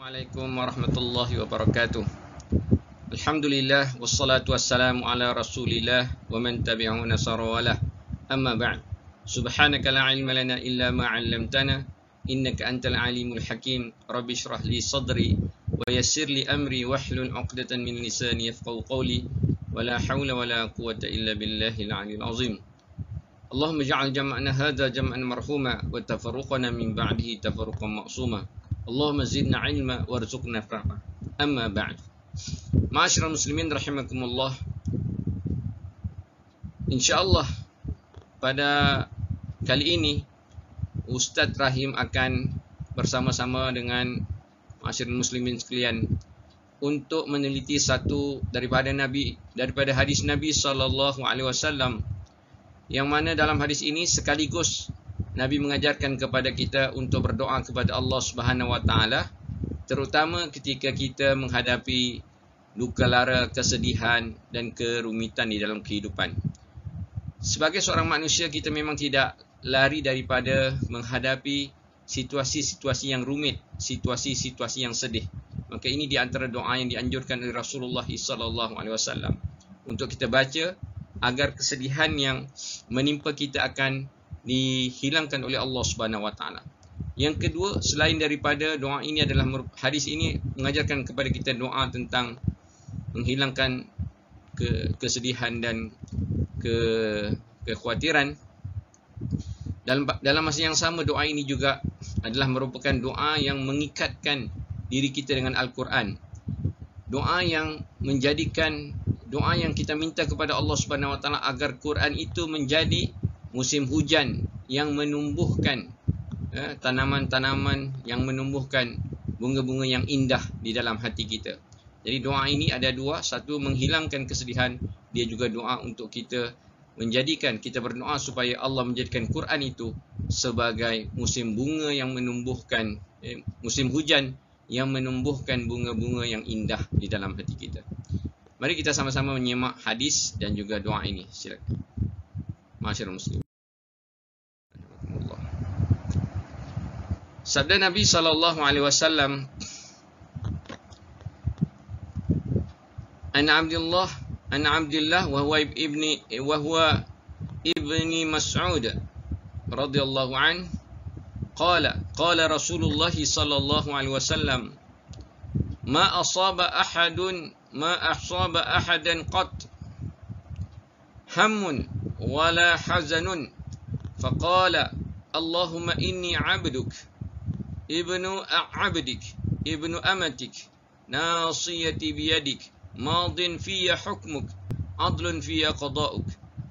Assalamualaikum warahmatullahi wabarakatuh. Alhamdulillah wassalatu wassalamu ala Rasulillah wa man tabi'ahu nasara walah. Amma ba'd. Subhanaka la ilma lana illa ma 'allamtana innaka antal alimul hakim. Rabbi shrah li sadri wa yassir li amri wahlul 'uqdatan min lisani yafqahu qawli. Wala haula wala quwwata illa billahil 'aliyyil 'azim. Allahumma ij'al jam'ana hadha jam'an marhuma wa tafarruqana min ba'dihi tafarruqan ma'suma. Allahumma zidna ilma warzuqna fahma. Amma ba'd. Ma'asyiral muslimin rahimakumullah. InsyaAllah pada kali ini Ustaz Rahim akan bersama-sama dengan ma'asyiral muslimin sekalian untuk meneliti satu daripada hadis Nabi SAW, yang mana dalam hadis ini sekaligus Nabi mengajarkan kepada kita untuk berdoa kepada Allah Subhanahu Wa Taala, terutama ketika kita menghadapi luka lara, kesedihan dan kerumitan di dalam kehidupan. Sebagai seorang manusia, kita memang tidak lari daripada menghadapi situasi-situasi yang rumit, situasi-situasi yang sedih. Maka ini di antara doa yang dianjurkan oleh Rasulullah SAW untuk kita baca agar kesedihan yang menimpa kita akan dihilangkan oleh Allah Subhanahu Wa Taala. Yang kedua, selain daripada doa ini adalah hadis ini mengajarkan kepada kita doa tentang menghilangkan kesedihan dan kekhawatiran. Dalam masa yang sama, doa ini juga adalah merupakan doa yang mengikatkan diri kita dengan Al-Quran. Doa yang kita minta kepada Allah Subhanahu Wa Taala agar Quran itu menjadi musim hujan yang menumbuhkan tanaman-tanaman, yang menumbuhkan bunga-bunga yang indah di dalam hati kita. Jadi doa ini ada dua, satu menghilangkan kesedihan, dia juga doa untuk kita berdoa supaya Allah menjadikan Quran itu sebagai musim bunga yang menumbuhkan, musim hujan yang menumbuhkan bunga-bunga yang indah di dalam hati kita. Mari kita sama-sama menyimak hadis dan juga doa ini. Silakan. Ma'asyiral muslimin. Sabda Nabi SAW, An Abdullah wa huwa ibni Mas'ud radhiyallahu an qala Rasulullah sallallahu alaihi wasallam ma asaba ahadan qat hammun wala hazanun faqala Allahumma inni 'abduk ibnu abdik ibnu amatik nasiyati biyadik madin fiyya hukmuk adlun fiyya qada'uk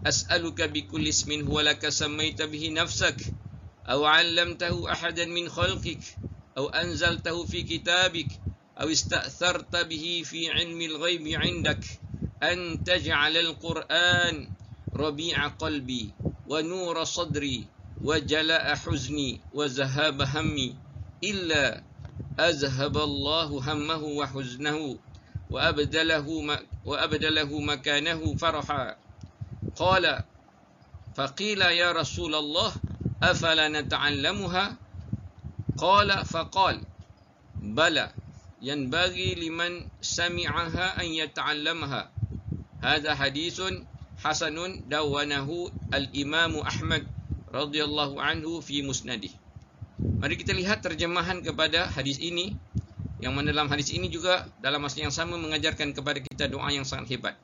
as'aluka bikulli ismin huwa laka sammaita bihi nafsak aw 'allamtahu ahadan min khalqik aw anzaltahu fi kitabik aw ista'tharta bihi fi 'ilmi al-ghaibi 'indak an taj'ala al-Qur'an rabi'a qalbi wa nura sadri wa jala'a huzni wa zahaba hammi illa azhaballahu hammahu wa huznahu wa abdalahu makanahu faraha. Qala faqila ya Rasulullah afala nata'allamuha? Qala faqal bala yanbaghi liman sami'aha an yata'allamaha. Hadha hadithun hasanun dawanahu al-Imam Ahmad radhiyallahu anhu fi musnadih. Mari kita lihat terjemahan kepada hadis ini, yang mana dalam hadis ini juga dalam masa yang sama mengajarkan kepada kita doa yang sangat hebat.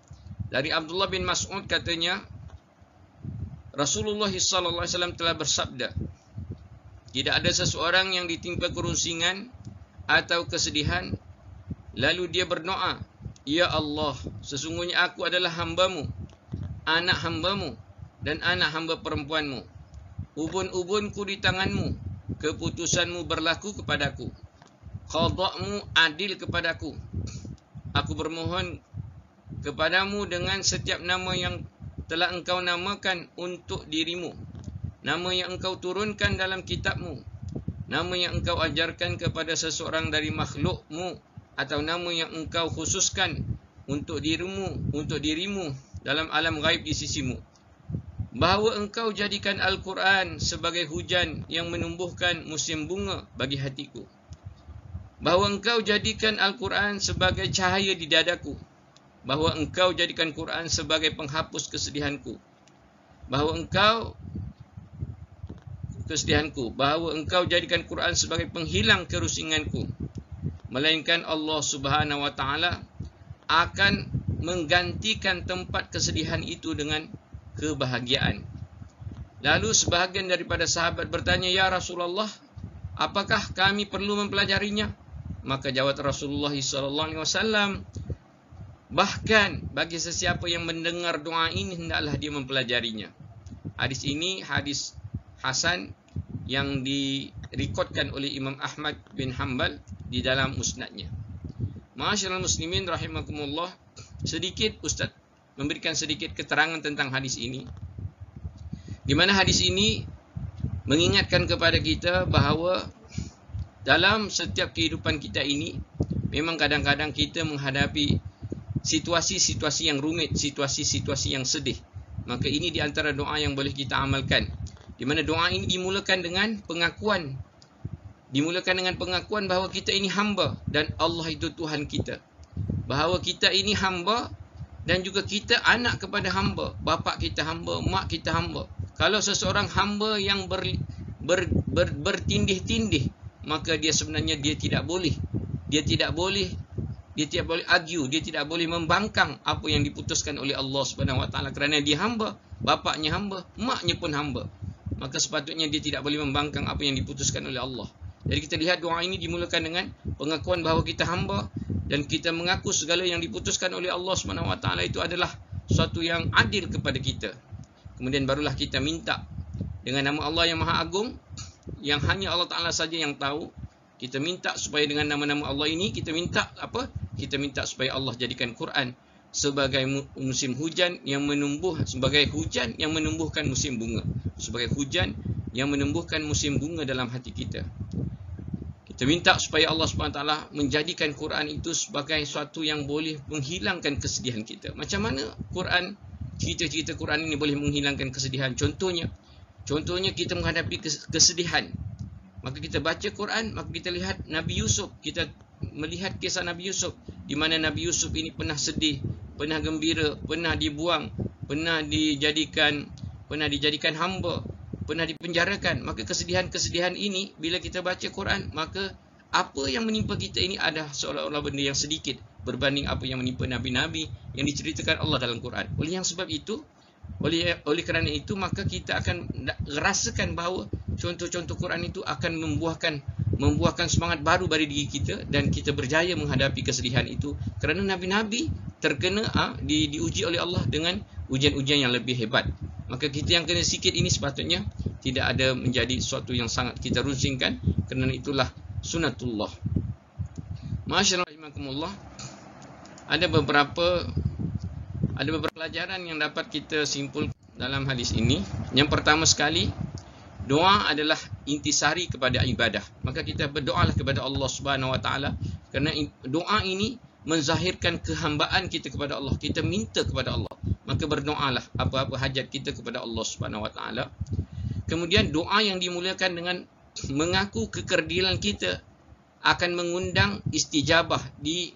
Dari Abdullah bin Mas'ud katanya, Rasulullah SAW telah bersabda, tidak ada seseorang yang ditimpa kerusingan atau kesedihan lalu dia berdoa, ya Allah, sesungguhnya aku adalah hambamu, anak hambamu dan anak hamba perempuanmu. Ubun-ubunku di tanganmu, keputusanmu berlaku kepadaku, qada'mu adil kepadaku. Aku bermohon kepadamu dengan setiap nama yang telah engkau namakan untuk dirimu, nama yang engkau turunkan dalam kitabmu, nama yang engkau ajarkan kepada seseorang dari makhlukmu, atau nama yang engkau khususkan untuk dirimu dalam alam gaib di sisimu, bahawa engkau jadikan Al-Quran sebagai hujan yang menumbuhkan musim bunga bagi hatiku. bahawa engkau jadikan Al-Quran sebagai cahaya di dadaku, bahawa engkau jadikan Quran sebagai penghapus kesedihanku, bahawa engkau jadikan Quran sebagai penghilang kerusinganku, melainkan Allah Subhanahu wa taala akan menggantikan tempat kesedihan itu dengan kebahagiaan. Lalu sebahagian daripada sahabat bertanya, "Ya Rasulullah, apakah kami perlu mempelajarinya?" Maka jawab Rasulullah SAW, "Bahkan bagi sesiapa yang mendengar doa ini, hendaklah dia mempelajarinya." Hadis ini hadis hasan yang direkodkan oleh Imam Ahmad bin Hanbal di dalam musnadnya. Ma'asyiral muslimin rahimakumullah, sedikit Ustaz memberikan sedikit keterangan tentang hadis ini, di mana hadis ini mengingatkan kepada kita bahawa dalam setiap kehidupan kita ini, memang kadang-kadang kita menghadapi situasi-situasi yang rumit, situasi-situasi yang sedih. Maka ini di antara doa yang boleh kita amalkan, di mana doa ini dimulakan dengan pengakuan. Dimulakan dengan pengakuan bahawa kita ini hamba dan Allah itu Tuhan kita. Bahawa kita ini hamba dan juga kita anak kepada hamba. Bapa kita hamba, mak kita hamba. Kalau seseorang hamba yang bertindih-tindih, maka dia sebenarnya dia tidak boleh argue, dia tidak boleh membangkang apa yang diputuskan oleh Allah Subhanahu wa taala, kerana dia hamba, bapaknya hamba, maknya pun hamba. Maka sepatutnya dia tidak boleh membangkang apa yang diputuskan oleh Allah. Jadi kita lihat doa ini dimulakan dengan pengakuan bahawa kita hamba dan kita mengaku segala yang diputuskan oleh Allah Subhanahu wa taala itu adalah suatu yang adil kepada kita. Kemudian barulah kita minta dengan nama Allah yang Maha Agung, yang hanya Allah Ta'ala saja yang tahu. Kita minta supaya dengan nama-nama Allah ini, kita minta apa? Kita minta supaya Allah jadikan Quran sebagai musim hujan yang sebagai hujan yang menumbuhkan musim bunga. Sebagai hujan yang menumbuhkan musim bunga dalam hati kita. Kita minta supaya Allah SWT menjadikan Quran itu sebagai suatu yang boleh menghilangkan kesedihan kita. Macam mana Quran, cerita-cerita Quran ini boleh menghilangkan kesedihan? Contohnya kita menghadapi kesedihan, maka kita baca Quran, maka kita lihat Nabi Yusuf, kita melihat kisah Nabi Yusuf, di mana Nabi Yusuf ini pernah sedih, pernah gembira, pernah dibuang, pernah dijadikan hamba, pernah dipenjarakan. Maka kesedihan-kesedihan ini bila kita baca Quran, maka apa yang menimpa kita ini ada seolah-olah benda yang sedikit berbanding apa yang menimpa nabi-nabi yang diceritakan Allah dalam Quran. Oleh kerana itu, maka kita akan rasakan bahawa contoh-contoh Quran itu akan membuahkan semangat baru bagi diri kita, dan kita berjaya menghadapi kesedihan itu kerana nabi-nabi terkena diuji oleh Allah dengan ujian-ujian yang lebih hebat. Maka kita yang kena sikit ini sepatutnya tidak ada menjadi sesuatu yang sangat kita rusingkan, kerana itulah sunatullah. Masyaallah rahimakumullah, ada beberapa pelajaran yang dapat kita simpulkan dalam hadis ini. Yang pertama sekali, doa adalah intisari kepada ibadah. Maka kita berdoalah kepada Allah Subhanahu wa taala, kerana doa ini menzahirkan kehambaan kita kepada Allah. Kita minta kepada Allah, maka berdoalah apa-apa hajat kita kepada Allah Subhanahu wa taala. Kemudian doa yang dimulakan dengan mengaku kekerdilan kita akan mengundang istijabah,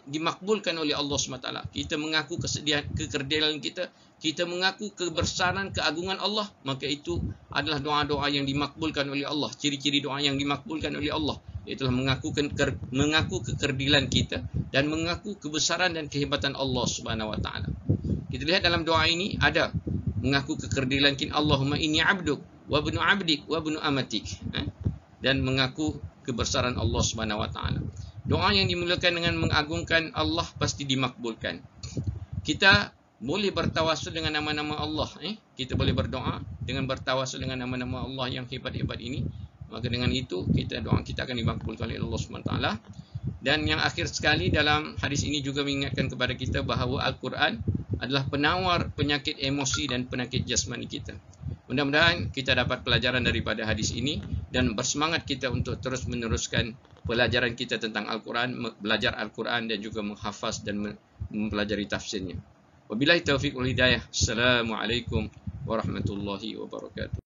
dimakbulkan oleh Allah SWT. Kita mengaku kesedihan, kekerdilan kita, kita mengaku kebesaran, keagungan Allah, maka itu adalah doa-doa yang dimakbulkan oleh Allah. Ciri-ciri doa yang dimakbulkan oleh Allah ialah mengaku kekerdilan kita dan mengaku kebesaran dan kehebatan Allah SWT. Kita lihat dalam doa ini ada mengaku kekerdilan kita, Allahumma inni abduk wa ibnu abdik wa ibnu amatik, dan mengaku kebesaran Allah Subhanahu wa taala. Doa yang dimulakan dengan mengagungkan Allah pasti dimakbulkan. Kita boleh bertawasul dengan nama-nama Allah, kita boleh berdoa dengan bertawasul dengan nama-nama Allah yang hebat-hebat ini. Maka dengan itu doa kita akan dimakbulkan oleh Allah Subhanahu wa taala. Dan yang akhir sekali, dalam hadis ini juga mengingatkan kepada kita bahawa Al-Quran adalah penawar penyakit emosi dan penyakit jasmani kita. Mudah-mudahan kita dapat pelajaran daripada hadis ini dan bersemangat kita untuk terus meneruskan pelajaran kita tentang Al-Quran, belajar Al-Quran dan juga menghafaz dan mempelajari tafsirnya. Wabillahi taufiq wal hidayah. Assalamualaikum warahmatullahi wabarakatuh.